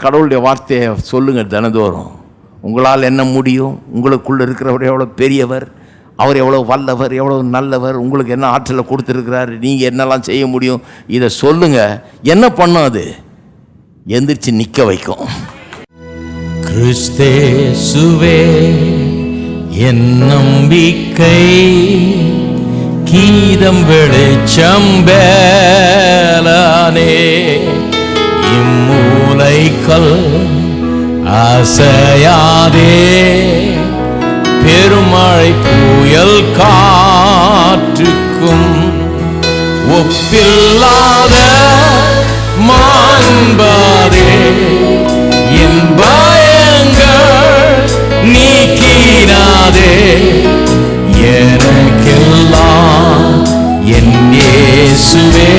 கடவுளுடைய வார்த்தையை சொல்லுங்கள் தினந்தோறும். உங்களால் என்ன முடியும், உங்களுக்குள்ளே இருக்கிறவர் எவ்வளோ பெரியவர், அவர் எவ்வளோ வல்லவர், எவ்வளோ நல்லவர், உங்களுக்கு என்ன ஆற்றலை கொடுத்துருக்கிறார், நீங்கள் என்னெல்லாம் செய்ய முடியும், இதை சொல்லுங்கள். என்ன பண்ணும்? அது எந்திரிச்சு நிற்க வைக்கும். கிறிஸ்தேசுவே என் நம்பிக்கை, கீதம் வெளிச்சம் வேளானே, இம்மூலைக்கல் அசையாதே, பெருமழை புயல் காற்றுக்கும் ஒப்பில்லாத மாண்பாதே, என் பயங்கள் நீக்கினாதே, எனக்கெல்லாம் என் இயேசுவே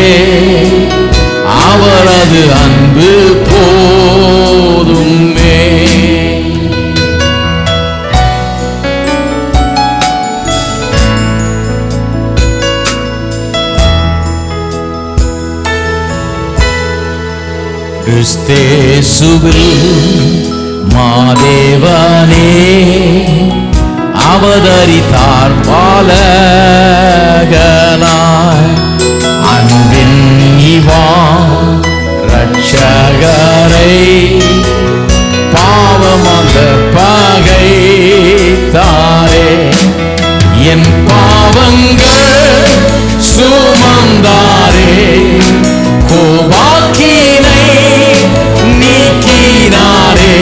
அவரது அன்பு போதுமே. கிறிஸ்தேசுவில் மாதேவனே அவதரித்தார் பாலகனாய், அன்பின் இவா ரட்சகரை பாவமாக பகைத்தாரே, என் பாவங்கள் சுமந்தாரே, கோபாக்கினை நீக்கினாரே,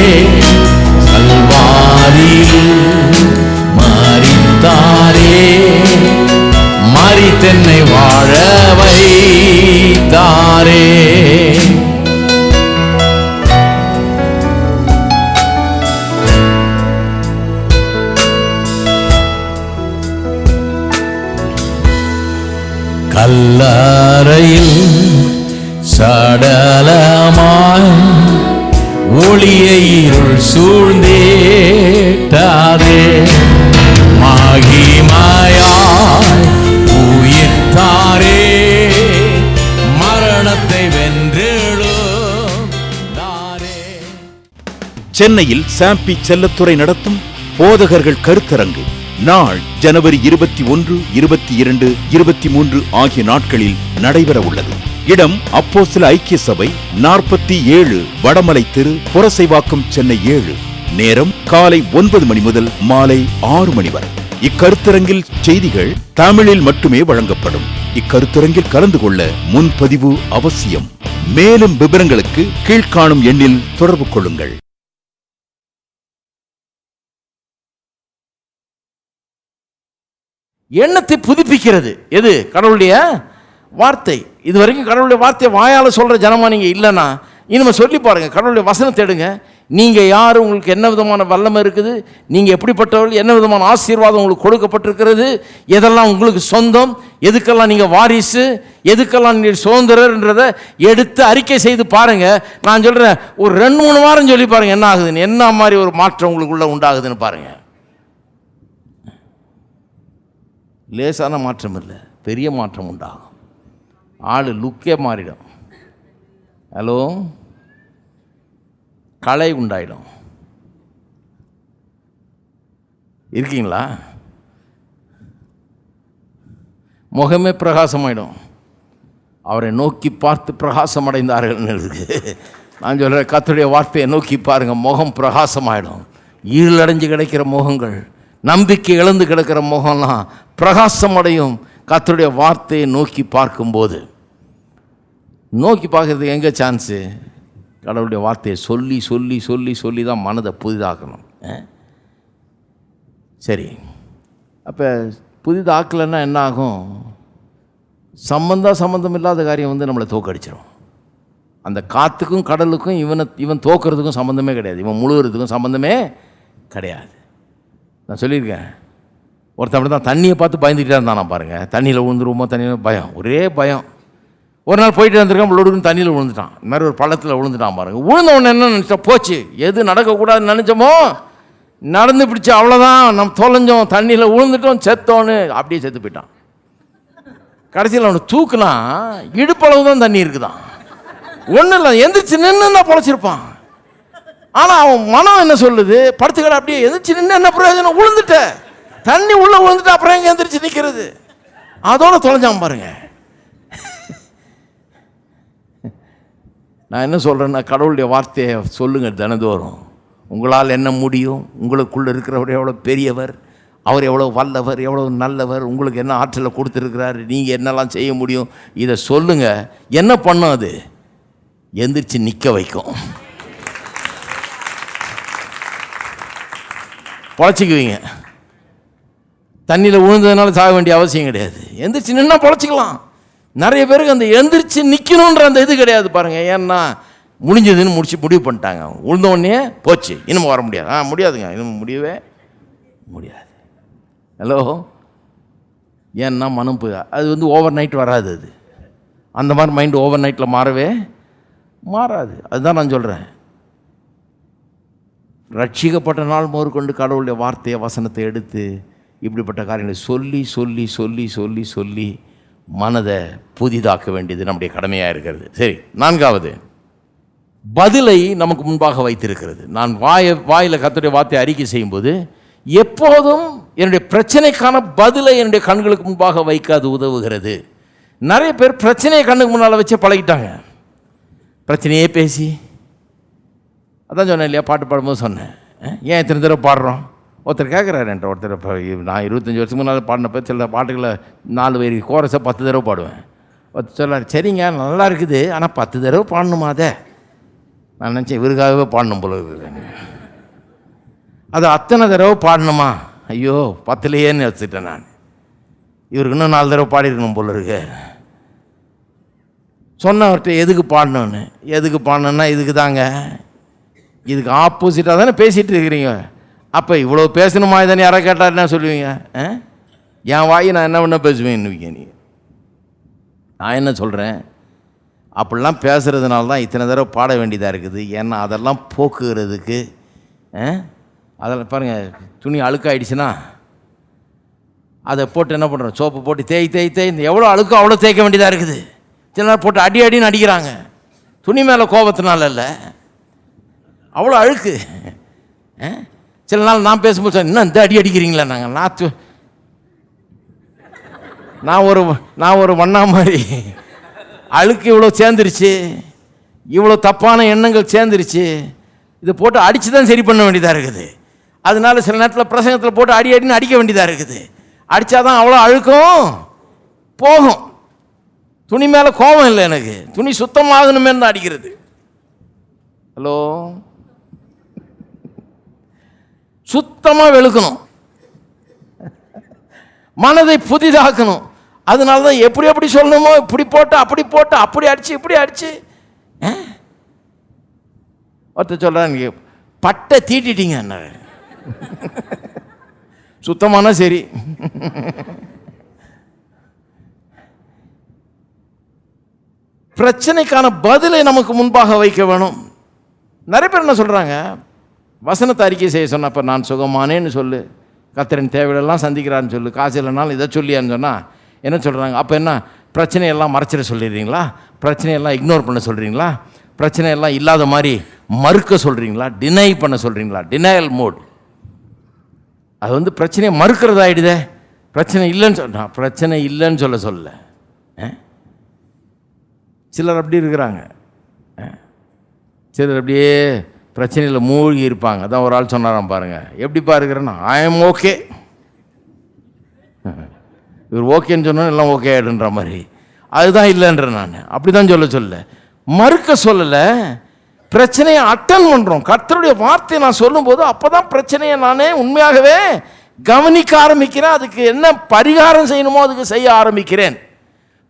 கல்வாரியில் மரித்தாரே, மரித்தென்னை வாழ வைத்தாரே. கல்லறையில் சடலமாய் ஒளியை இருள் சூழ்ந்தேட்டாதே, மகிமையாய் உயிர்த்தாரே, மரணத்தை வென்றெழுந்தாரே. சென்னையில் சாம்பி செல்லத்துறை நடத்தும் போதகர்கள் கருத்தரங்கு நாள் ஜனவரி 21, 22, 23 ஆகிய நாட்களில் நடைபெற உள்ளது. இடம் அப்போஸ்தல ஐக்கிய சபை 47 வடமலை தெரு, புரசைவாக்கம், சென்னை 7. நேரம் காலை 9 மணி முதல் மாலை 6 மணி வரை. இக்கருத்தரங்கில் செய்திகள் தமிழில் மட்டுமே வழங்கப்படும். இக்கருத்தரங்கில் கலந்து கொள்ள முன்பதிவு அவசியம். மேலும் விவரங்களுக்கு கீழ்காணும் எண்ணில் தொடர்பு கொள்ளுங்கள். எண்ணத்தை புதுப்பிக்கிறது எது? கடவுளுடைய வார்த்தை. இது வரைக்கும் கடவுளுடைய வார்த்தையை வாயால் சொல்கிற ஜனமா நீங்கள் இல்லைன்னா இனிமேல் சொல்லி பாருங்கள். கடவுளுடைய வசனத்தை எடுங்க. நீங்கள் யார், உங்களுக்கு என்ன விதமான வல்லமை இருக்குது, நீங்கள் எப்படிப்பட்டவர்கள், என்ன விதமான ஆசீர்வாதம் உங்களுக்கு கொடுக்கப்பட்டிருக்கிறது, எதெல்லாம் உங்களுக்கு சொந்தம், எதுக்கெல்லாம் நீங்கள் வாரிசு, எதுக்கெல்லாம் நீங்கள் சுதந்திரன்றதை எடுத்து அறிக்கை செய்து பாருங்கள். நான் சொல்கிறேன், ஒரு 2-3 வாரம் சொல்லி பாருங்கள் என்ன ஆகுதுன்னு, என்ன மாதிரி ஒரு மாற்றம் உங்களுக்குள்ளே உண்டாகுதுன்னு பாருங்கள். லேசான மாற்றம் இல்லை, பெரிய மாற்றம் உண்டாகும். ஆள் லுக்கே மாறிடும். ஹலோ, கலை உண்டாயிடும். இருக்கீங்களா? முகமே பிரகாசமாயிடும். அவரை நோக்கி பார்த்து பிரகாசம் அடைந்தார்கள் இருக்கு. நான் சொல்கிறேன், கர்த்தருடைய வார்த்தையை நோக்கி பாருங்க, முகம் பிரகாசமாயிடும். ஈழடைஞ்சு கிடைக்கிற முகங்கள், நம்பிக்கை இழந்து கிடக்கிற முகம்லாம் பிரகாசம் அடையும். கர்த்தருடைய வார்த்தையை நோக்கி பார்க்கும்போது. நோக்கி பார்க்கறதுக்கு எங்கே சான்ஸு? கடவுளுடைய வார்த்தையை சொல்லி சொல்லி சொல்லி சொல்லி தான் மனதை புதிதாக்கணும். சரி, அப்போ புதிதாக்கலைன்னா என்ன ஆகும்? சம்பந்தம் இல்லாத காரியம் வந்து நம்மளை தோக்கடிச்சிடும். அந்த காற்றுக்கும் கடலுக்கும் இவன் தோக்கிறதுக்கும் சம்மந்தமே கிடையாது, இவன் முழுகிறதுக்கும் சம்மந்தமே கிடையாது. நான் சொல்லியிருக்கேன், ஒருத்தன் அப்படி தான் தண்ணியை பார்த்து பயந்துக்கிட்டே இருந்தான். நான் பாருங்கள், தண்ணியில் விழுந்துருவோமோ, தண்ணியில் பயம், ஒரே பயம். ஒரு நாள் போயிட்டு வந்திருக்கான், விழுடுன்னு தண்ணியில் விழுந்துட்டான். இந்த மாதிரி ஒரு பள்ளத்தில் விழுந்துட்டான் பாருங்கள். விழுந்த உடனே என்ன நினச்சா, போச்சு, எது நடக்கக்கூடாதுன்னு நினச்சோமோ நடந்து பிடிச்சி, அவ்வளோதான், நம்ம தொலைஞ்சோம், தண்ணியில் விழுந்துட்டோம், செத்தோன்னு அப்படியே செத்து போயிட்டான். கடைசியில் அவனை தூக்குனா இடுப்பளவு தான் தண்ணி இருக்குதான். ஒன்றும் இல்லை, எந்திரிச்சு நின்று தான் பொழைச்சிருப்பான். ஆனால் அவன் மனம் என்ன சொல்லுது, படுத்துக்கடை அப்படியே எந்திரிச்சு நின்று என்ன பிரயோஜனம், விழுந்துட்ட தண்ணி உள்ள விழுந்துட்டு அப்புறம் எங்கே எந்திரிச்சு நிற்கிறது, அதோட தொலைஞ்சான் பாருங்க. நான் என்ன சொல்கிறேன்னா, கடவுளுடைய வார்த்தையை சொல்லுங்கள் தினந்தோறும். உங்களால் என்ன முடியும், உங்களுக்குள்ளே இருக்கிறவர் எவ்வளோ பெரியவர், அவர் எவ்வளோ வல்லவர், எவ்வளோ நல்லவர், உங்களுக்கு என்ன ஆற்றலை கொடுத்துருக்கிறாரு, நீங்கள் என்னெல்லாம் செய்ய முடியும், இதை சொல்லுங்கள். என்ன பண்ணும் அது, எந்திரிச்சு நிற்க வைக்கும். பொழைச்சிக்குவீங்க. தண்ணியில் விழுந்ததுனால சாக வேண்டிய அவசியம் கிடையாது. எந்திரிச்சு நின்னா பொழைச்சிக்கலாம். நிறைய பேருக்கு அந்த எந்திரிச்சு நிற்கணுன்ற அந்த இது கிடையாது பாருங்கள். ஏன்னா முடிஞ்சதுன்னு முடிவு பண்ணிட்டாங்க. உழுந்தோடனே போச்சு, இன்னும் வர முடியாது. முடியாதுங்க, இன்னும் முடியவே முடியாது. ஹலோ, ஏன்னா மனம் அது ஓவர் நைட் வராது. அது அந்த மாதிரி மைண்டு ஓவர் நைட்டில் மாறவே மாறாது. அதுதான் நான் சொல்கிறேன். ரட்சிக்கப்பட்ட நாள் முதற்கொண்டு கடவுளுடைய வார்த்தையை வசனத்தை எடுத்து இப்படிப்பட்ட காரியங்களை சொல்லி சொல்லி சொல்லி சொல்லி சொல்லி மனதை புதிதாக்க வேண்டியது நம்முடைய கடமையாக இருக்கிறது. சரி, 4வது பதிலை நமக்கு முன்பாக வைத்திருக்கிறது. நான் வாயில் கர்த்தருடைய வார்த்தையை அறிக்கை செய்யும்போது எப்போதும் என்னுடைய பிரச்சனைக்கான பதிலை என்னுடைய கண்களுக்கு முன்பாக வைக்க அது உதவுகிறது. நிறைய பேர் பிரச்சனையை கண்ணுக்கு முன்னால் வச்சே பழகிட்டாங்க. பிரச்சனையே பேசி, அதான் சொன்னேன் இல்லையா, பாட்டு பாடும்போது சொன்னேன், ஏன் இத்தனை தடவை பாடுறோம். ஒருத்தர் கேட்குறாரு என்கிட்ட, ஒருத்தர் இப்போ நான் 25 வருஷத்துக்கு முன்னால் பாடினப்போ சில பாட்டுகளை 4 வரி கோரஸை 10 தடவை பாடுவேன். ஒருத்தர் சொல்லார், சரிங்க நல்லா இருக்குது, ஆனால் 10 தடவை பாடணுமா அதை. நான் நினச்சேன் இவருக்காகவே பாடணும் போல இருக்குது. அது அத்தனை தடவை பாடணுமா, ஐயோ 10லேயேன்னு வச்சுட்டேன் நான். இவருக்கு இன்னும் 4 தடவை பாடிருக்கணும் போல இருக்கு. சொன்னவர்கிட்ட எதுக்கு பாடணுன்னு, எதுக்கு பாடணுன்னா இதுக்கு தாங்க, இதுக்கு ஆப்போசிட்டாக தானே பேசிகிட்டு இருக்கிறீங்க. அப்போ இவ்வளோ பேசணுமா தானே யாரை கேட்டால் என்ன சொல்லுவீங்க, என் வாய் நான் என்ன பண்ண பேசுவேன்னுவீங்க. நீங்கள் நான் என்ன சொல்கிறேன், அப்படிலாம் பேசுகிறதுனால தான் இத்தனை தடவை பாட வேண்டியதாக இருக்குது. ஏன்னா அதெல்லாம் போக்குகிறதுக்கு, அதெல்லாம் பாருங்கள், துணி அழுக்காயிடுச்சுன்னா அதை போட்டு என்ன பண்ணுறோம், சோப்பு போட்டு தேய் எவ்வளோ அழுக்கோ அவ்வளோ தேய்க்க வேண்டியதாக இருக்குது. சில நேரம் போட்டு அடின்னு அடிக்கிறாங்க. துணி மேலே கோபத்தினால இல்லை, அவ்வளோ அழுக்கு. சில நாள் நான் பேசும்போது சார் இன்னும் இந்த அடிக்கிறீங்களா, நாங்கள் நான் ஒரு வண்ணா மாதிரி அழுக்கு இவ்வளோ சேர்ந்துருச்சு, இவ்வளோ தப்பான எண்ணங்கள் சேர்ந்துருச்சு, இதை போட்டு அடித்து தான் சரி பண்ண வேண்டியதாக இருக்குது. அதனால சில நேரத்தில் பிரசங்கத்தில் போட்டு அடின்னு அடிக்க வேண்டியதாக இருக்குது. அடித்தாதான் அவ்வளோ அழுக்கும் போகும். துணி மேலே கோபம் இல்லை எனக்கு, துணி சுத்தமாகணுமே தான் அடிக்கிறது. ஹலோ, சுத்தமாக வெளுக்கணும், மனதை புதிதாக்கணும். அதனால தான் எப்படி சொல்லணுமோ இப்படி போட்டு அப்படி அடிச்சு இப்படி அடிச்சு. ஒருத்தர் சொல்கிறாங்க, பட்டை தீட்டிட்டீங்க என்ன, சுத்தமான சரி. பிரச்சனைக்கான பதிலை நமக்கு முன்பாக வைக்க வேணும். நிறைய பேர் என்ன சொல்கிறாங்க, வசனத்தை அறிக்கை செய்ய சொன்னப்போ நான் சுகமானேன்னு சொல்லு, கர்த்தரின் தேவையெல்லாம் சந்திக்கிறான்னு சொல்லு, காசு இல்லைனாலும் இதை சொல்லியான்னு சொன்னால் என்ன சொல்கிறாங்க, அப்போ என்ன பிரச்சனையெல்லாம் மறைச்சிட சொல்லிடுறீங்களா, பிரச்சனையெல்லாம் இக்னோர் பண்ண சொல்கிறீங்களா, பிரச்சனையெல்லாம் இல்லாத மாதிரி மறுக்க சொல்கிறீங்களா, டினை பண்ண சொல்கிறீங்களா, டினையல் மோட். அது பிரச்சனையை மறுக்கிறதாயிடுதே. பிரச்சனை இல்லைன்னு சொன்னால் பிரச்சனை இல்லைன்னு சொல்ல சிலர் அப்படி இருக்கிறாங்க. சிலர் அப்படியே பிரச்சனையில் மூழ்கி இருப்பாங்க. அதான் ஒரு ஆள் சொன்னாராம் பாருங்கள், எப்படிப்பா இருக்கிறேன்னா ஐ எம் ஓகே. இவர் ஓகேன்னு சொன்னால் எல்லாம் ஓகே ஆகிடுன்ற மாதிரி. அதுதான் இல்லைன்ற நான் அப்படி தான் சொல்ல மறுக்க சொல்லலை, பிரச்சனையை அட்டன் பண்ணுறோம். கர்த்தருடைய வார்த்தையை நான் சொல்லும்போது அப்போ தான் பிரச்சனையை நானே உண்மையாகவே கவனிக்க ஆரம்பிக்கிறேன். அதுக்கு என்ன பரிகாரம் செய்யணுமோ அதுக்கு செய்ய ஆரம்பிக்கிறேன்.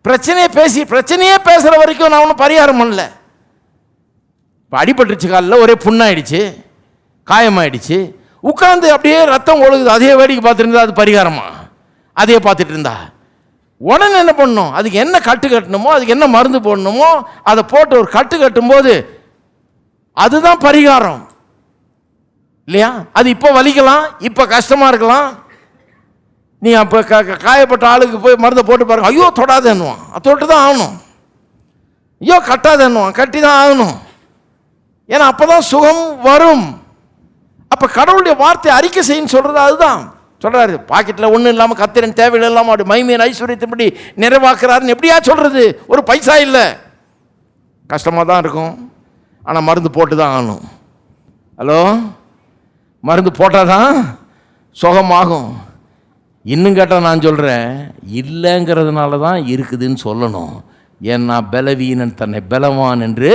பிரச்சனையே பேசுகிற வரைக்கும் நான் ஒன்றும் பரிகாரம் பண்ணல. இப்போ அடிபட்டுருச்சு, காலில் ஒரே புண்ணாயிடுச்சு, காயமாயிடுச்சு, உட்காந்து அப்படியே ரத்தம் ஒழுகுது, அதே வேடிக்கை பார்த்துருந்தா அது பரிகாரமா? அதையே பார்த்துட்டு இருந்தா உடனே என்ன பண்ணணும், அதுக்கு என்ன கட்டு கட்டணுமோ அதுக்கு என்ன மருந்து போடணுமோ அதை போட்டு ஒரு கட்டு கட்டும்போது அதுதான் பரிகாரம் இல்லையா? அது இப்போ வலிக்கலாம், இப்போ கஷ்டமாக இருக்கலாம். நீ அப்போ காயப்பட்ட ஆளுக்கு போய் மருந்தை போட்டு பாருங்க, ஐயோ தொடாதேன்னுவான், தொட்டு தான் ஆகணும். ஐயோ கட்டாதேன்னுவான், கட்டி தான் ஆகணும். ஏன்னா அப்பதான் சுகம் வரும். அப்ப கடவுளுடைய வார்த்தை அறிக்கை செய்யும் சொல்றது அதுதான் சொல்றாரு. பாக்கெட்டில் ஒன்றும் இல்லாமல் கத்திரன் தேவையில்லை இல்லாமல் அப்படி மைமையின் ஐஸ்வர்யத்தின்படி நிறைவாக்குறாருன்னு எப்படியா சொல்றது? ஒரு பைசா இல்லை. கஷ்டமாக தான் இருக்கும், ஆனால் மருந்து போட்டு தான் ஆகணும். ஹலோ, மருந்து போட்டால் தான் சுகமாகும். இன்னும் கேட்டால் நான் சொல்கிறேன், இல்லைங்கிறதுனால தான் இருக்குதுன்னு சொல்லணும். ஏன்னா பலவீனன் தன்னை பலவான் என்று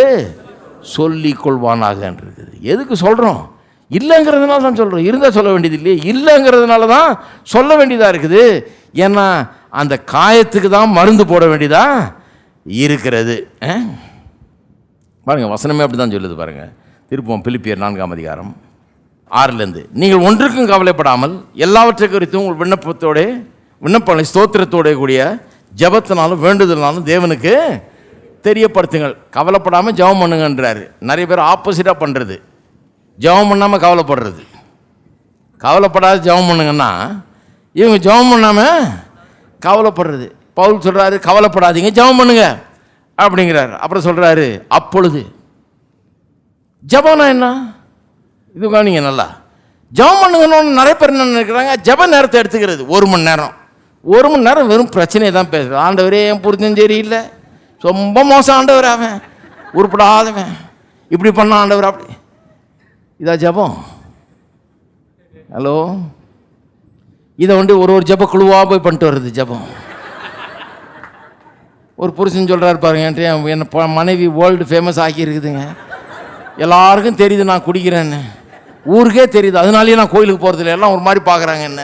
சொல்லிக் கொள்வானாக இருக்குது. எதுக்கு சொல்கிறோம்? இல்லைங்கிறதுனால தான் சொல்கிறோம். இருந்தால் சொல்ல வேண்டியது இல்லையே, இல்லைங்கிறதுனால தான் சொல்ல வேண்டியதாக இருக்குது. ஏன்னா அந்த காயத்துக்கு தான் மருந்து போட வேண்டியதாக இருக்கிறது. பாருங்கள், வசனமே அப்படி தான் சொல்லுது. பாருங்கள், திருப்பம் பிலிப்பியர் 4ஆம் அதிகாரம் 6 நீங்கள் ஒன்றுக்கும் கவலைப்படாமல் எல்லாவற்றை குறித்தும் உங்கள் விண்ணப்பங்களை ஸ்தோத்திரத்தோட கூடிய ஜபத்தினாலும் வேண்டுதல்னாலும் தேவனுக்கு தெரியப்படுத்துங்கள். கவலைப்படாமல் ஜெபம் பண்ணுங்கன்றாரு. நிறைய பேர் ஆப்போசிட்டாக பண்ணுறது, ஜெபம் பண்ணாமல் கவலைப்படுறது. கவலைப்படாத ஜெபம் பண்ணுங்கன்னா இவங்க ஜெபம் பண்ணாமல் கவலைப்படுறது. பவுல் சொல்கிறாரு, கவலைப்படாதீங்க ஜெபம் பண்ணுங்க அப்படிங்கிறார். அப்புறம் சொல்கிறாரு, அப்பொழுது ஜெபம்னா என்ன? இதுக்காக நீங்கள் நல்லா ஜெபம் பண்ணுங்கன்னு நிறைய பேர் என்ன நினைக்கிறாங்க, ஜெப நேரத்தை எடுத்துக்கிறது. 1 மணி நேரம் வெறும் பிரச்சனையை தான் பேசுகிறேன். ஆண்டவரே என் புரிஞ்சும் சரியில்லை, ரொம்ப மோசம் ஆண்டவர், அவன் உருப்படாதவன், இப்படி பண்ண ஆண்டவர், அப்படி. இதா ஜெபம்? ஹலோ, இதை ஒரு ஜெப குழுவாக போய் பண்ணிட்டு வர்றது ஜெபம். ஒரு புருஷன் சொல்கிறாரு பாருங்க, என் மனைவி வேர்ல்டு ஃபேமஸ் ஆக்கியிருக்குதுங்க, எல்லாருக்கும் தெரியுது நான் குடிக்கிறேன்னு, ஊருக்கே தெரியுது, அதனாலேயே நான் கோயிலுக்கு போகிறதில்ல, எல்லாம் ஒரு மாதிரி பார்க்குறாங்க என்ன.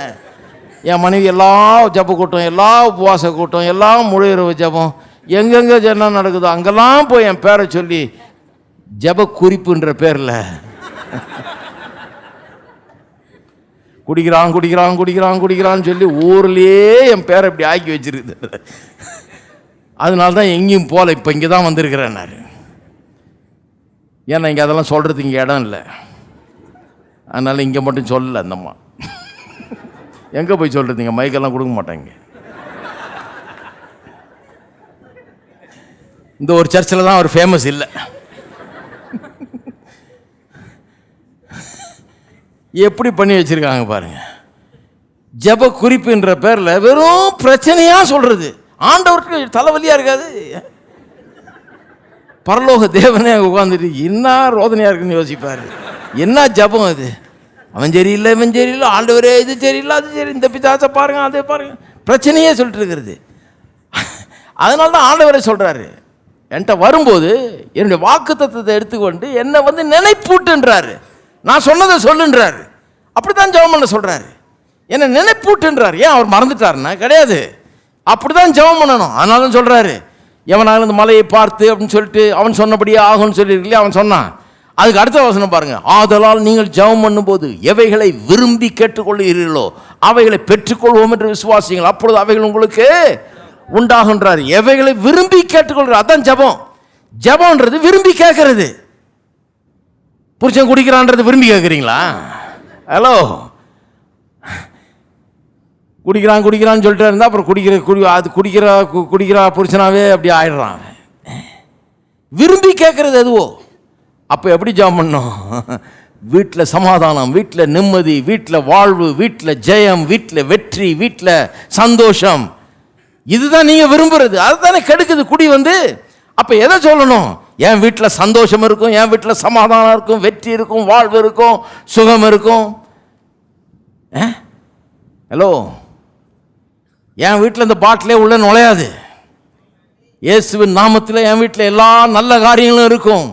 என் மனைவி எல்லா ஜெப கூட்டம், எல்லா உபவாச கூட்டம், எல்லாம் முழு இரவு ஜெபம், எங்கெங்கே என்ன நடக்குதோ அங்கெல்லாம் போய் என் பேரை சொல்லி ஜெப குறிப்புன்ற பேரில் குடிக்கிறான்னு சொல்லி ஊர்லேயே என் பேரை இப்படி ஆக்கி வச்சிருக்குது. அதனால தான் எங்கேயும் போகல, இப்போ இங்கே தான் வந்திருக்கிறேன் நான். ஏன்னா இங்கே அதெல்லாம் சொல்கிறதுக்கு இங்கே இடம் இல்லை, அதனால் இங்கே மட்டும் சொல்லலை. அந்தம்மா எங்கே போய் சொல்கிறதுங்க, மைக்கெல்லாம் கொடுக்க மாட்டாங்க. இந்த ஒரு சர்ச்சில் தான் அவர் ஃபேமஸ் இல்லை. எப்படி பண்ணி வச்சுருக்காங்க பாருங்க. ஜெப குறிப்புன்ற பேரில் வெறும் பிரச்சனையாக சொல்கிறது. ஆண்டவருக்கு தலைவலியாக இருக்காது? பரலோக தேவனே உட்காந்துட்டு என்ன ரோதனையாக இருக்குன்னு யோசிப்பார். என்ன ஜபம் அது? அவன் சரியில்லை, இவன் சரியில்லை, ஆண்டவரே இது சரியில்லை, அது சரி, இந்த பிதாசை பாருங்க, அதை பாருங்க, பிரச்சனையே சொல்லிட்டு இருக்கிறது. அதனால தான் ஆண்டவரே சொல்கிறாரு, என்கிட்ட வரும்போது என்னுடைய வாக்கு தத்துவத்தை எடுத்துக்கொண்டு என்னை நினைப்பூட்டுன்றாரு, நான் சொன்னதை சொல்லுன்றாரு. அப்படி தான் ஜெபம் பண்ண சொல்கிறாரு, என்னை நினைப்பூட்டுன்றார். ஏன் அவர் மறந்துட்டாருன்னா கிடையாது, அப்படி தான் ஜெபம் பண்ணணும். அதனால தான் சொல்கிறாரு, எவனாலும் இந்த மலையை பார்த்து அப்படின்னு சொல்லிட்டு அவன் சொன்னபடியே ஆகும்னு சொல்லியிருக்கலையே, அவன் சொன்னான். அதுக்கு அடுத்த வசனம் பாருங்க, ஆதலால் நீங்கள் ஜெபம் பண்ணும்போது எவைகளை விரும்பி கேட்டுக்கொள்கிறீர்களோ அவைகளை பெற்றுக்கொள்வோம் என்று விசுவாசிங்கள், அப்பொழுது அவைகள் உங்களுக்கு உண்டாகுன்றார். எவைகளை விரும்பி கேட்டுக்கொள்கிற, அதான் ஜெபம். ஜெபம்ன்றது விரும்பி கேட்கறது. புருஷன் குடிக்கிறான்றது விரும்பி கேட்குறீங்களா? ஹலோ, குடிக்கிறான்னு சொல்லிட்டு இருந்தால் அப்புறம் குடிக்கிற புருஷனாவே அப்படி ஆயிடுறான். விரும்பி கேட்கறது எதுவோ. அப்போ எப்படி ஜெபம் பண்ணோம்? வீட்டில் சமாதானம், வீட்டில் நிம்மதி, வீட்டில் வாழ்வு, வீட்டில் ஜெயம், வீட்டில் வெற்றி, வீட்டில் சந்தோஷம், இதுதான் நீங்கள் விரும்புறது. அதுதானே கெடுக்குது குடி வந்து. அப்போ எதை சொல்லணும்? என் வீட்டில் சந்தோஷம் இருக்கும், என் வீட்டில் சமாதானம் இருக்கும், வெற்றி இருக்கும், வாழ்வு இருக்கும், சுகம் இருக்கும். ஹலோ, என் வீட்டில் இந்த பாட்டிலே உள்ள நுழையாது. இயேசுவின் நாமத்தில் என் வீட்டில் எல்லா நல்ல காரியங்களும் இருக்கும்,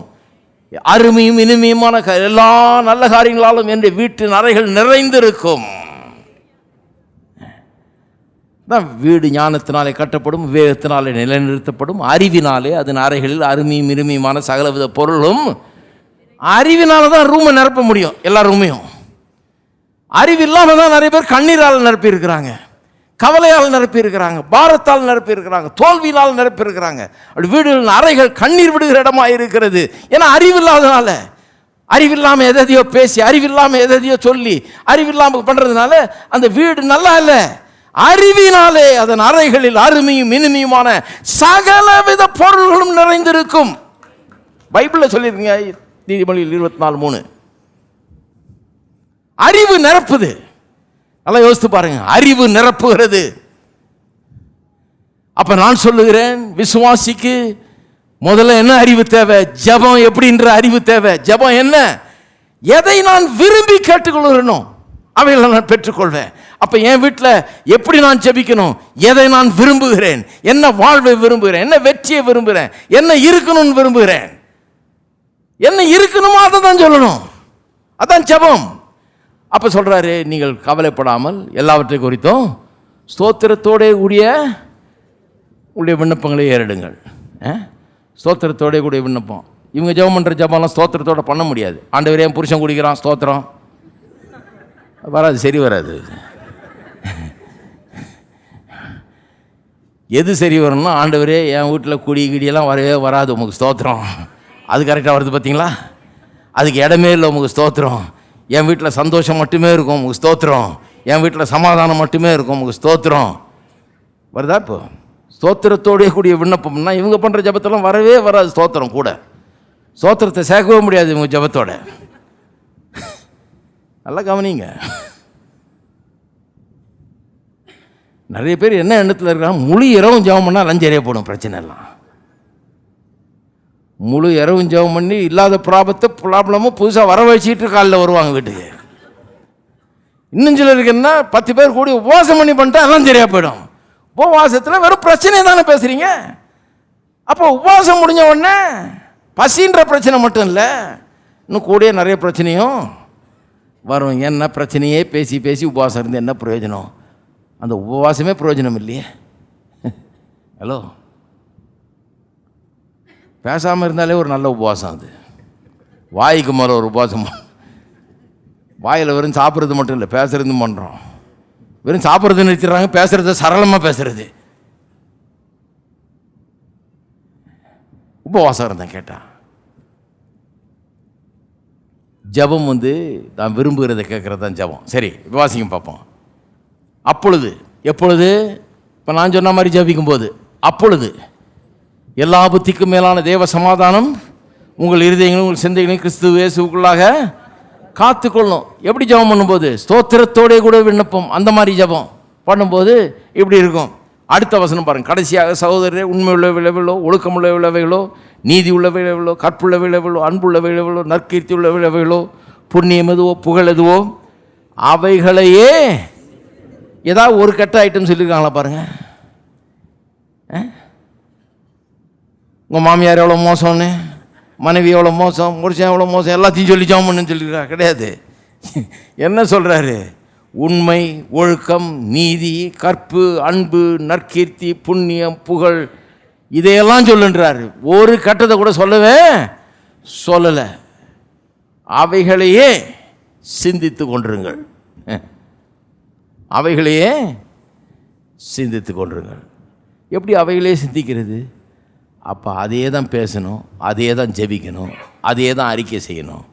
அருமையும் இனிமையுமான எல்லா நல்ல காரியங்களாலும் என் வீட்டின் அறைகள் நிறைந்திருக்கும். வீடு ஞானத்தினாலே கட்டப்படும், விவேகத்தினாலே நிலைநிறுத்தப்படும், அறிவினாலே அதன் அறைகளில் அருமையும் இனிமையுமான சகலவித பொருளும். அறிவினால தான் ரூமை நிரப்ப முடியும், எல்லா ரூமையும். அறிவு இல்லாமல் தான் நிறைய பேர் கண்ணீரால் நிரப்பி இருக்கிறாங்க, கவலையால் நிரப்பி இருக்கிறாங்க, பாரத்தால் நிரப்பி இருக்கிறாங்க, தோல்வியினால் நிரப்பி இருக்கிறாங்க. அப்படி வீடுகளின் அறைகள் கண்ணீர் விடுகிற இடமாக இருக்கிறது. ஏன்னா அறிவில்லாதனால, அறிவில்லாமல் எதையோ பேசி, அறிவில்லாமல் எதையோ சொல்லி, அறிவில்லாமல் பண்ணுறதுனால அந்த வீடு நல்லா இல்லை. அறிவினாலே அதன் அறைகளில் அருமையும் இனிமையுமான சகலவித பொருள்களும் நிறைந்திருக்கும். பைபிளில் சொல்லியிருக்கீங்க, நீதிமொழிகள் 24:3. அறிவு நிரப்புது. நல்லா யோசித்து பாருங்க, அறிவு நிரப்புகிறது. அப்ப நான் சொல்லுகிறேன், விசுவாசிக்கு முதல்ல என்ன அறிவு தேவை? ஜெபம் எப்படின்ற அறிவு தேவை. ஜெபம் என்ன? எதை நான் விரும்பி கேட்டுக்கொள்கிறேனோ அவைகளை நான் பெற்றுக்கொள்வேன். அப்ப என் வீட்டில் எப்படி நான் ஜெபிக்கணும்? எதை நான் விரும்புகிறேன், என்ன வாழ்வை விரும்புகிறேன், என்ன வெற்றியை விரும்புகிறேன், என்ன இருக்கணும்னு விரும்புகிறேன், என்ன இருக்கணுமோ அதை தான் சொல்லணும். அதான் ஜெபம். அப்ப சொல்றாரு, நீங்கள் கவலைப்படாமல் எல்லாவற்றை குறித்தும் ஸ்தோத்திரத்தோட கூடிய உடைய விண்ணப்பங்களை ஏறிடுங்கள். ஸ்தோத்திரத்தோட கூடிய விண்ணப்பம். இவங்க ஜெபம் பண்ணுற ஜெபம்லாம் ஸ்தோத்திரத்தோட பண்ண முடியாது. ஆண்டவரே என் புருஷன் குடிக்கிறான், ஸ்தோத்திரம் வராது, சரி வராது. எது சரி வரணும்னா, ஆண்டவரே என் வீட்டில் குடி கிடியெல்லாம் வரவே வராது, உங்களுக்கு ஸ்தோத்திரம். அது கரெக்டாக வருது பார்த்தீங்களா? அதுக்கு இடமே இல்லை, உங்களுக்கு ஸ்தோத்திரம். என் வீட்டில் சந்தோஷம் மட்டுமே இருக்கும், உங்களுக்கு ஸ்தோத்திரம். என் வீட்டில் சமாதானம் மட்டுமே இருக்கும், உங்களுக்கு ஸ்தோத்திரம். வருதா? இப்போ ஸ்தோத்திரத்தோடைய கூடிய விண்ணப்பம்னா இவங்க பண்ணுற ஜபத்தெல்லாம் வரவே வராது. ஸ்தோத்திரம் கூட, ஸ்தோத்திரத்தை சேர்க்கவே முடியாது இவங்க ஜபத்தோட. நல்லா கவனிங்க. நிறைய பேர் என்ன எண்ணத்தில் இருக்கிறாங்க, முழு இரவும் ஜெபம் பண்ணால் லஞ்சரியா போடும் பிரச்சனை எல்லாம். முழு இரவும் ஜெபம் பண்ணி இல்லாத ப்ராப்ளமும் புதுசாக வர வச்சுட்டு காலையில் வருவாங்க வீட்டுக்கு. இன்னும் சிலருக்கு என்ன, 10 பேர் கூடி உபவாசம் பண்ணிட்டா எல்லாம் சரியா போயிடும். உபவாசத்தில் வெறும் பிரச்சனை தானே பேசுறீங்க. அப்போ உபவாசம் முடிஞ்ச உடனே பசின்ற பிரச்சனை மட்டும் இல்லை, இன்னும் கூட நிறைய பிரச்சனையும் வரும். என்ன பிரச்சனையே பேசி பேசி உபவாசம் இருந்து என்ன பிரயோஜனம்? அந்த உபவாசமே பிரயோஜனம் இல்லையே. ஹலோ, பேசாமல் இருந்தாலே ஒரு நல்ல உபவாசம். அது வாய்க்கு மேலே ஒரு உபவாசம். வாயில் வெறும் சாப்பிட்றது மட்டும் இல்லை, பேசுறதும் பண்ணுறோம். வெறும் சாப்பிட்றது நிறுத்திடுறாங்க, பேசுறத சரளமாக பேசுறது. உபவாசம் இருந்தேன் கேட்டா. ஜபம் நான் விரும்புகிறத கேட்கறது தான் ஜபம். சரி, வாசிங்க பார்ப்போம். அப்பொழுது, எப்பொழுது? இப்போ நான் சொன்ன மாதிரி ஜபிக்கும் போது, அப்பொழுது எல்லா புத்திக்கும் மேலான தேவ சமாதானம் உங்கள் இருதயங்களும் உங்கள் சிந்தைகளையும் கிறிஸ்து இயேசுவுக்குள்ளாக காத்துக்கொள்ளும். எப்படி ஜபம் பண்ணும்போது? ஸ்தோத்திரத்தோட கூட விண்ணப்பம். அந்த மாதிரி ஜபம் பண்ணும்போது இப்படி இருக்கும். அடுத்த வசனம் பாருங்க. கடைசியாக சகோதரரே, உண்மையுள்ள விளைவுகளோ, ஒழுக்கமுள்ள விளைவுகளோ, நீதி உள்ள விளைவுகளோ, கற்புள்ள விளைவுகளோ, அன்புள்ள விளைவுகளோ, நற்கீர்த்தி உள்ள விளைவுகளோ, புண்ணியம் எதுவோ, புகழ் எதுவோ, அவைகளையே. ஏதாவது ஒரு கெட்ட ஐட்டம் சொல்லியிருக்காங்களா பாருங்க. உங்கள் மாமியார் எவ்வளோ மோசம்னு, மனைவி எவ்வளோ மோசம், புருஷன் எவ்வளோ மோசம், எல்லாத்தையும் சொல்லி ஜாமுன்னு சொல்லியிருக்கா? கிடையாது. என்ன சொல்கிறாரு? உண்மை, ஒழுக்கம், நீதி, கற்பு, அன்பு, நற்கீர்த்தி, புண்ணியம், புகழ், இதையெல்லாம் சொல்லுன்றாரு. ஒரு கட்டத்தை கூட சொல்லலை. அவைகளையே சிந்தித்து கொண்டிருங்கள். அவைகளையே சிந்தித்து கொண்டிருங்கள். எப்படி அவைகளே சிந்திக்கிறது? அப்போ அதையே தான் பேசணும், அதையே தான் ஜெபிக்கணும், அதையே தான் அறிக்கை செய்யணும்.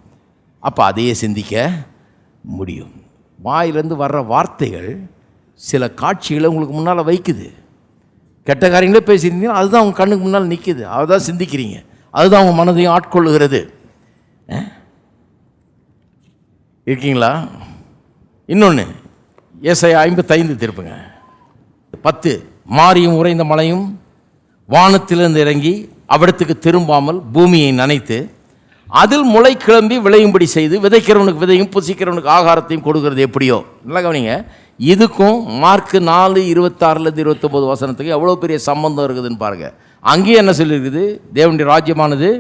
அப்போ அதையே சிந்திக்க முடியும். வாயிலேருந்து வர்ற வார்த்தைகள் சில காட்சிகளை உங்களுக்கு முன்னால் வைக்குது. கெட்ட காரியங்களே பேசியிருந்தீங்கன்னா அதுதான் உங்கள் கண்ணுக்கு முன்னால் நிற்குது, அதுதான் சிந்திக்கிறீங்க, அதுதான் உங்கள் மனதையும் ஆட்கொள்ளுகிறது. இருக்கீங்களா? இன்னொன்று, ஏசாயா 55 திருப்புங்க. 10. மாரியும் உறைந்த மழையும் வானத்திலிருந்து இறங்கி அவ்விடத்துக்கு திரும்பாமல் பூமியை நனைத்து அதில் முளை கிளம்பி விளையும்படி செய்து விதைக்கிறவனுக்கு விதையும் புசிக்கிறவனுக்கு ஆகாரத்தையும் கொடுக்கறது எப்படியோ. நல்லா கவனிங்க. இதுக்கும் மார்க் 4:26-29 வசனத்துக்கு எவ்வளோ பெரிய சம்பந்தம் இருக்குதுன்னு பாருங்கள். அங்கேயும் என்ன சொல்லியிருக்குது? தேவனுடைய ராஜ்யமானது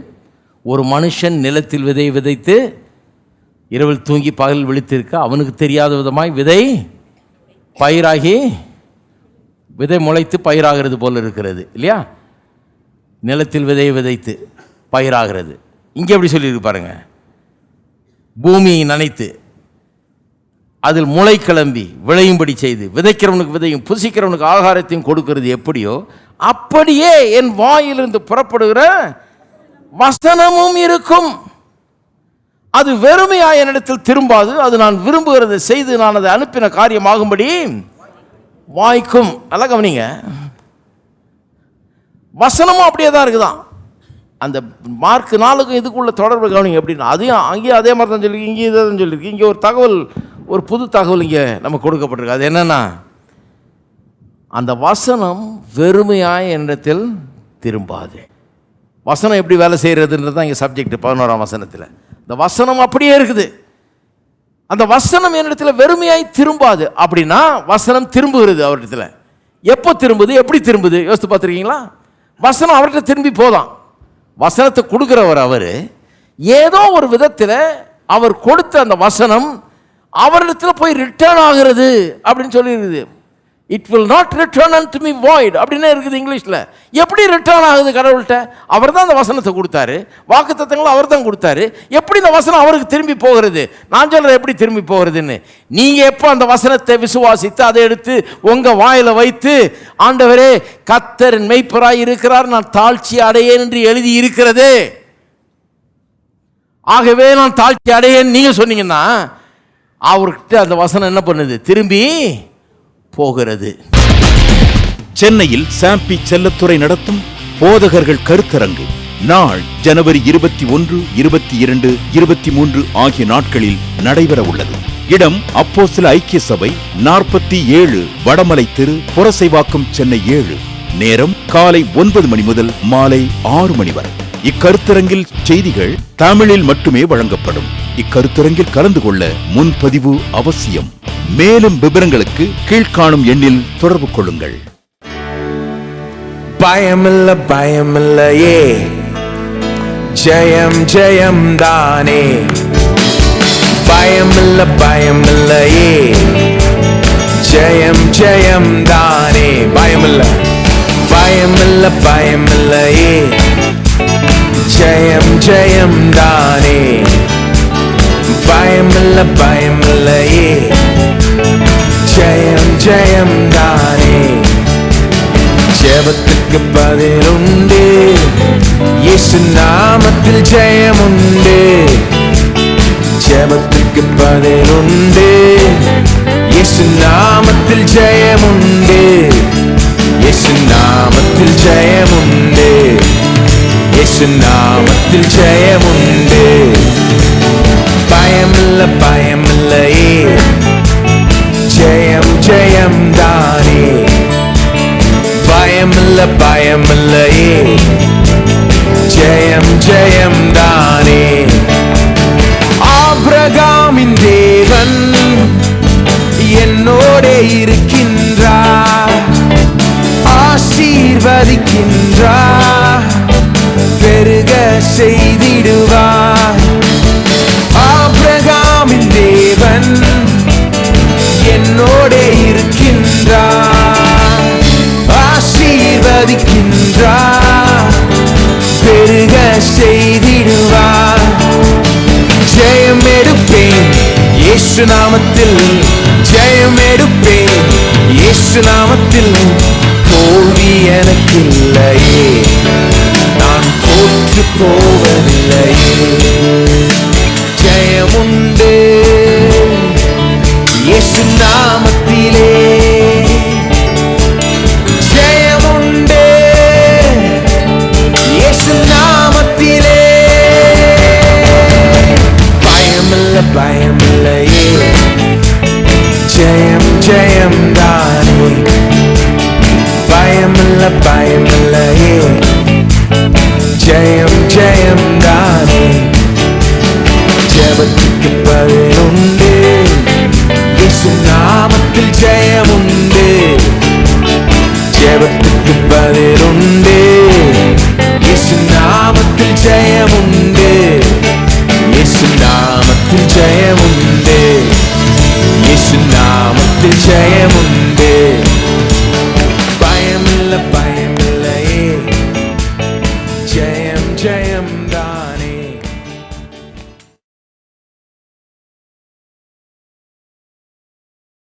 ஒரு மனுஷன் நிலத்தில் விதை விதைத்து இரவில் தூங்கி பகல் விழித்திருக்க அவனுக்கு தெரியாத விதமாய் விதை பயிராகி விதை முளைத்து பயிராகிறது போல் இருக்கிறது இல்லையா? நிலத்தில் விதை விதைத்து பயிராகிறது. இங்கே எப்படி சொல்லியிருக்கு பாருங்க. பூமியை நனைத்து அதில் முளை கிளம்பி விளையும்படி செய்து விதைக்கிறவனுக்கு விதையும் புசிக்கிறவனுக்கு ஆகாரத்தையும் கொடுக்கிறது எப்படியோ அப்படியே என் வாயிலிருந்து புறப்படுகிற வசனமும் இருக்கும். அது வெறுமையா என்னிடத்தில் திரும்பாது, அது நான் விரும்புகிறதை செய்து நான் அதை அனுப்பின காரியமாகும்படி வாய்க்கும். நல்லா கவனிங்க. வசனமும் அப்படியே தான் இருக்குதான். அந்த மார்க் 4க்கும் இதுக்குள்ள தொடர்பு கவனிங்க எப்படின்னா, அதையும் அங்கேயும் அதே மாதிரி தான் சொல்லியிருக்கு, இங்கேயும் இதை தான் சொல்லியிருக்கு. இங்கே ஒரு தகவல், ஒரு புது தகவல் இங்கே நமக்கு கொடுக்கப்பட்டிருக்கு. அது என்னென்னா, அந்த வசனம் வெறுமையாய் என்னிடத்தில் திரும்பாது. வசனம் எப்படி வேலை செய்கிறதுன்றது தான் இங்கே சப்ஜெக்ட் 11ஆம் வசனத்தில். இந்த வசனம் அப்படியே இருக்குது. அந்த வசனம் என்னிடத்தில் வெறுமையாய் திரும்பாது. அப்படின்னா வசனம் திரும்புகிறது அவரிடத்துல. எப்போ திரும்புது, எப்படி திரும்புது யோசித்து பார்த்துருக்கீங்களா? வசனம் அவர்கிட்ட திரும்பி போதான். வசனத்தை கொடுக்குறவர் அவர். ஏதோ ஒரு விதத்தில் அவர் கொடுத்த அந்த வசனம் அவரிடத்துல போய் ரிட்டர்ன் ஆகிறது அப்படின்னு சொல்லியிருக்குது. It will not return unto me void அப்படின்னு இருக்குது இங்கிலீஷில். எப்படி ரிட்டர்ன் ஆகுது கடவுள்கிட்ட? அவர் தான் அந்த வசனத்தை கொடுத்தாரு, வாக்குத்தத்தங்களை அவர் தான் கொடுத்தாரு. எப்படி இந்த வசனம் அவருக்கு திரும்பி போகிறது? நான் சொல்கிறேன் எப்படி திரும்பி போகிறதுன்னு. நீங்கள் எப்போ அந்த வசனத்தை விசுவாசித்து அதை எடுத்து உங்கள் வாயில் வைத்து, ஆண்டவரே கர்த்தர் மெய்ப்பராய் இருக்கிறார், நான் தாழ்ச்சி அடையேன் என்று எழுதி இருக்கிறது, ஆகவே நான் தாழ்ச்சி அடையேன் நீங்கள் சொன்னீங்கன்னா, அவர்கிட்ட அந்த வசனம் என்ன பண்ணுது? திரும்பி போகிறது. சென்னையில் சாம்பி செல்லத்துறை நடத்தும் போதகர்கள் கருத்தரங்கு நாள் ஜனவரி 21, 22, 23 ஆகிய நாட்களில் நடைபெற உள்ளது. இடம் அப்போஸ்தல ஐக்கிய சபை 47 வடமலை தெரு, புரசைவாக்கம், சென்னை 7. நேரம் காலை 9 மணி முதல் மாலை 6 மணி வரை. இக்கருத்தரங்கில் செய்திகள் தமிழில் மட்டுமே வழங்கப்படும். இக்கருத்தரங்கில் கலந்து கொள்ள முன்பதிவு அவசியம். மேலும் விவரங்களுக்கு கீழ்காணும் எண்ணில் தொடர்பு கொள்ளுங்கள். பயமில்ல பயமில்லையே, ஜெயம் ஜெயம் தானே. பயமில்ல பயமில்லையே, ஜெயம் ஜெயம் தானே. பயமில்ல பயமில்ல பயமில்லையே, ஜெயம் ஜெயம் தானே. பயமில்ல பயமில்லையே, ஜெயம் ஜெயம் தானே. ஜெபத்துக்கு பதிலுண்டு, இயேசு நாமத்தில் ஜெயமுண்டு. ஜெபத்துக்கு பதிலுண்டு, இயேசு நாமத்தில் ஜெயமுண்டு. இயேசு நாமத்தில் ஜெயமுண்டு. இயேசு நாமத்தில் ஜெயமுண்டு. பயமில்ல பயமில்லையே, ஜெயம் ஜெயம் தானே. பயமில்ல பயமில்லையே, ஜெயம் ஜெயம் தானே. ஆபிரகாமின் தேவன் என்னோடே இருக்கின்றார், ஆசீர்வதிக்கின்றார், பெருக செய்திடுவார். ஆபிரகாமின் தேவன் என்னோடே இருக்கின்றார், ஆசீர்வதிக்கின்றார், பெருக செய்திடுவார். ஜெயம் எடுப்பேன் இயேசு நாமத்தில், ஜெயம் எடுப்பேன் இயேசு நாமத்தில். தோல்வி எனக்கில்லையே, நான் தோற்று போவதில்லையே. ஜெயமுண்டு இயேசு நாமத்திலே, ஜெயமுண்டு இயேசு நாமத்திலே. பயமில்ல பயமில்லையே, ஜெயம் ஜெயம் தானே. பயமில்ல பயமில்லையே, ஜெயம் ஜெயம் தானே. ஜெபத்துக்கு பதிலுண்டு, இயேசு நாமத்தில் ஜெயமுண்டு. ஜெபத்துக்கு பதிலுண்டு, இயேசு நாமத்தில் ஜெயமுண்டு. இயேசு நாமத்தில் ஜெயமுண்டு. இயேசு நாமத்தில் ஜெயமுண்டு.